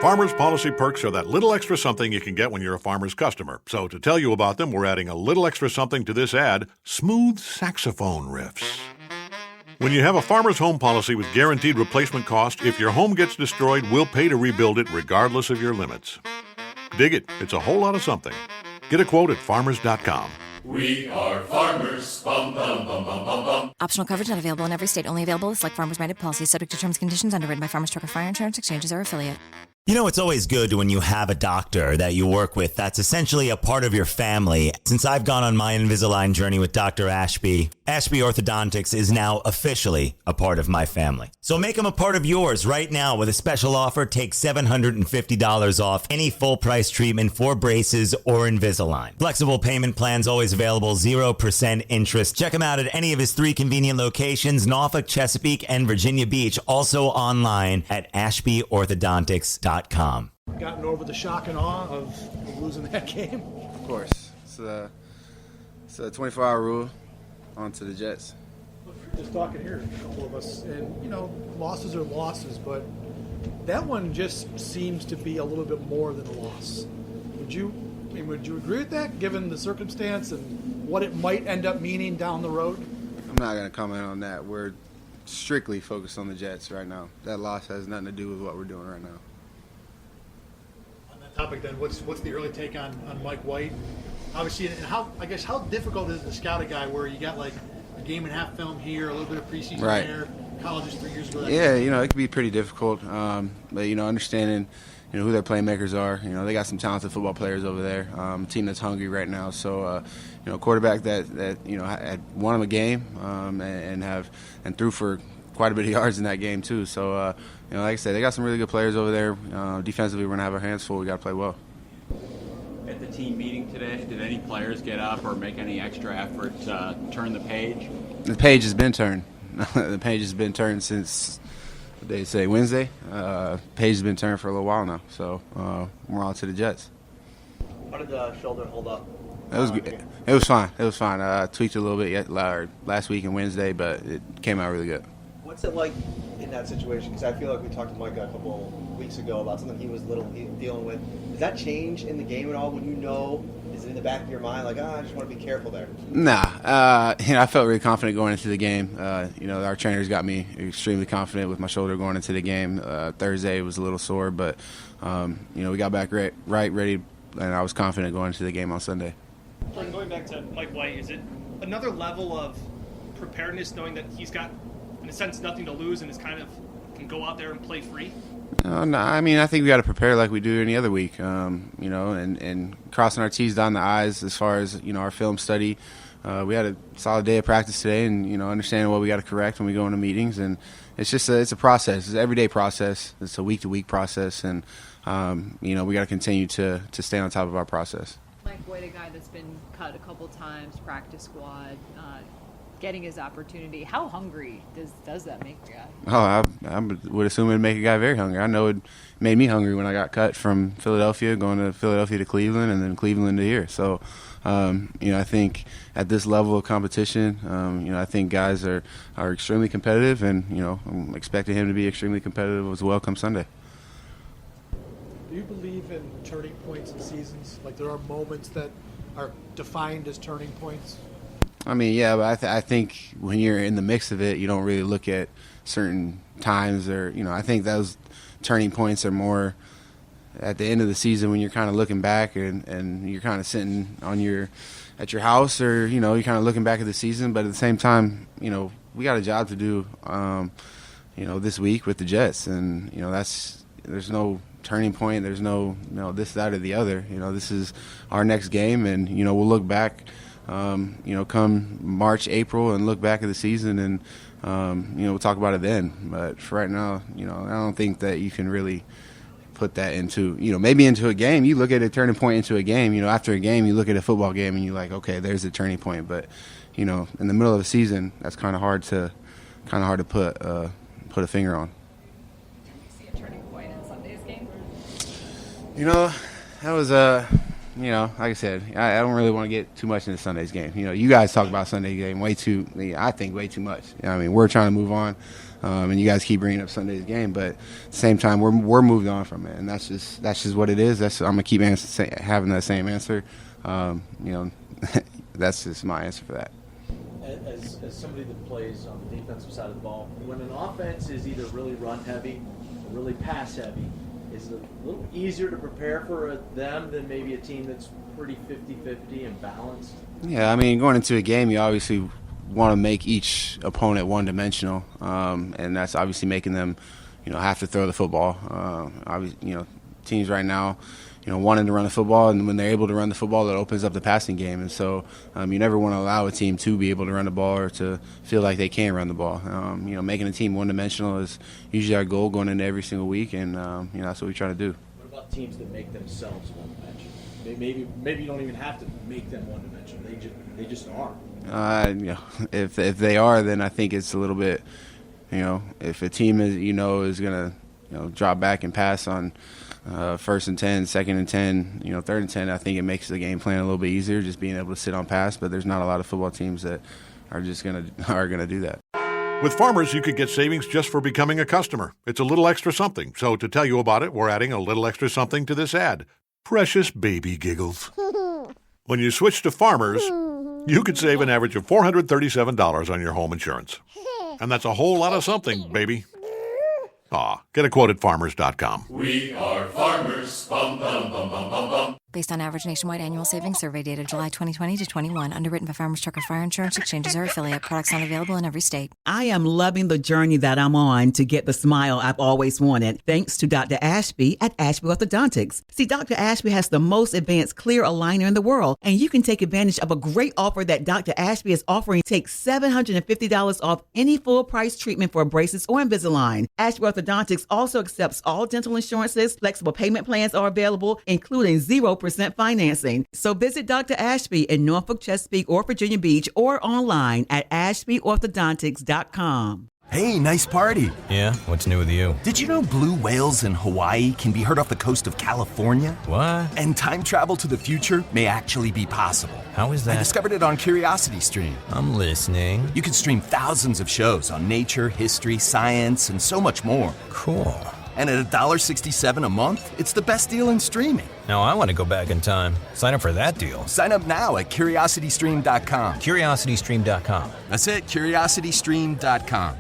Farmers Policy Perks are that little extra something you can get when you're a Farmers customer. So to tell you about them, we're adding a little extra something to this ad, smooth saxophone riffs. When you have a Farmers home policy with guaranteed replacement cost, if your home gets destroyed, we'll pay to rebuild it regardless of your limits. Dig it. It's a whole lot of something. Get a quote at farmers.com. We are farmers. Bum, bum, bum, bum, bum, bum. Optional coverage not available in every state. Only available with select Farmers-branded policies. Subject to terms and conditions. Underwritten by Farmers Truck or Fire Insurance Exchanges or affiliate. You know, it's always good when you have a doctor that you work with that's essentially a part of your family. Since I've gone on my Invisalign journey with Dr. Ashby, Ashby Orthodontics is now officially a part of my family. So make them a part of yours right now with a special offer. Take $750 off any full-price treatment for braces or Invisalign. Flexible payment plans always available, 0% interest. Check him out at any of his 3 convenient locations, Norfolk, Chesapeake, and Virginia Beach. Also online at ashbyorthodontics.com. Gotten over the shock and awe of losing that game? Of course. It's a 24-hour rule. On to the Jets. Just talking here, a couple of us, and, you know, losses are losses, but that one just seems to be a little bit more than a loss. Would you agree with that, given the circumstance and what it might end up meaning down the road? I'm not going to comment on that. We're strictly focused on the Jets right now. That loss has nothing to do with what we're doing right now. Topic then, what's the early take on Mike White? Obviously, and how difficult is it to scout a guy where you got like a game and a half film here, a little bit of preseason there, colleges 3 years ago? Yeah, you know, it can be pretty difficult. But, you know, understanding, you know, who their playmakers are. You know, they got some talented football players over there. A team that's hungry right now. So, you know, quarterback that you know had won them a game and threw for quite a bit of yards in that game too. So, you know, like I said, they got some really good players over there. Defensively, we're going to have our hands full. We got to play well. At the team meeting today, did any players get up or make any extra effort to turn the page? The page has been turned. The page has been turned since, they say, Wednesday. Page has been turned for a little while now. So we're on to the Jets. How did the shoulder hold up? It was good. It was fine. It was fine. I tweaked it a little bit last week and Wednesday, but it came out really good. What's it like in that situation? Because I feel like we talked to Mike a couple weeks ago about something he was dealing with. Does that change in the game at all when you know, is it in the back of your mind, like, I just want to be careful there? Nah. You know, I felt really confident going into the game. You know, our trainers got me extremely confident with my shoulder going into the game. Thursday was a little sore, but, you know, we got back ready, and I was confident going into the game on Sunday. Going back to Mike White, is it another level of preparedness knowing that he's got, in a sense, nothing to lose and is kind of can go out there and play free? No, I mean, I think we got to prepare like we do any other week, you know, and crossing our T's, dotting the I's as far as, you know, our film study. We had a solid day of practice today and, you know, understanding what we got to correct when we go into meetings. And it's just it's a process. It's an everyday process. It's a week-to-week process. And, you know, we got to continue to stay on top of our process. Mike White, a guy that's been cut a couple times, practice squad, getting his opportunity. How hungry does that make a guy? Oh, I would assume it'd make a guy very hungry. I know it made me hungry when I got cut from Philadelphia, going to Philadelphia to Cleveland, and then Cleveland to here. So, you know, I think at this level of competition, you know, I think guys are extremely competitive, and, you know, I'm expecting him to be extremely competitive as well come Sunday. Do you believe in turning points in seasons? Like there are moments that are defined as turning points? I mean, yeah, but I think when you're in the mix of it, you don't really look at certain times or, you know, I think those turning points are more at the end of the season when you're kind of looking back and you're kind of sitting at your house or, you know, you're kind of looking back at the season. But at the same time, you know, we got a job to do, you know, this week with the Jets. And, you know, there's no turning point. There's no, you know, this, that, or the other. You know, this is our next game. And, you know, we'll look back, you know, come March, April, and look back at the season, and you know, we'll talk about it then. But for right now, you know, I don't think that you can really put that into, you know, maybe into a game. You look at a turning point into a game. You know, after a game, you look at a football game and you're like, okay, there's a turning point. But you know, in the middle of the season, that's kind of hard to put a finger on. Did you see a turning point in Sunday's game? You know, that you know, like I said, I don't really want to get too much into Sunday's game. You know, you guys talk about Sunday's game way too much. You know, I mean, we're trying to move on, and you guys keep bringing up Sunday's game, but at the same time, we're moving on from it, and that's just what it is. I'm gonna keep having that same answer. You know, that's just my answer for that. As somebody that plays on the defensive side of the ball, when an offense is either really run heavy or really pass heavy, is it a little easier to prepare for them than maybe a team that's pretty 50-50 and balanced? Yeah, I mean, going into a game, you obviously want to make each opponent one-dimensional, and that's obviously making them, you know, have to throw the football. Obviously, you know, teams right now, you know, wanting to run the football, and when they're able to run the football, it opens up the passing game. And so you never want to allow a team to be able to run the ball or to feel like they can run the ball. You know, making a team one-dimensional is usually our goal going into every single week, and you know, that's what we try to do. What about teams that make themselves one-dimensional? Maybe you don't even have to make them one-dimensional. They just are. You know, if they are, then I think it's a little bit, you know, if a team is gonna, you know, drop back and pass on first and 10, second and 10, you know, third and 10, I think it makes the game plan a little bit easier, just being able to sit on pass. But there's not a lot of football teams that are just gonna do that. With Farmers, you could get savings just for becoming a customer. It's a little extra something. So to tell you about it, we're adding a little extra something to this ad. Precious baby giggles. When you switch to Farmers, you could save an average of $437 on your home insurance. And that's a whole lot of something, baby. Aw, get a quote at farmers.com. We are farmers. Bum, bum, bum, bum, bum, bum. Based on average nationwide annual savings survey data July 2020 to 21, underwritten by Farmers Trucker Fire Insurance Exchanges or affiliate. Products not available in every state. I am loving the journey that I'm on to get the smile I've always wanted, thanks to Dr. Ashby at Ashby Orthodontics. See, Dr. Ashby has the most advanced clear aligner in the world, and you can take advantage of a great offer that Dr. Ashby is offering. Take $750 off any full-price treatment for braces or Invisalign. Ashby Orthodontics also accepts all dental insurances. Flexible payment plans are available, including 0% financing. So visit Dr. Ashby in Norfolk, Chesapeake, or Virginia Beach, or online at ashbyorthodontics.com. Hey, nice party. Yeah, what's new with you? Did you know blue whales in Hawaii can be heard off the coast of California? What? And time travel to the future may actually be possible. How is that? I discovered it on Curiosity Stream. I'm listening. You can stream thousands of shows on nature, history, science, and so much more. Cool. And at $1.67 a month, it's the best deal in streaming. Now I want to go back in time. Sign up for that deal. Sign up now at CuriosityStream.com. CuriosityStream.com. That's it, CuriosityStream.com.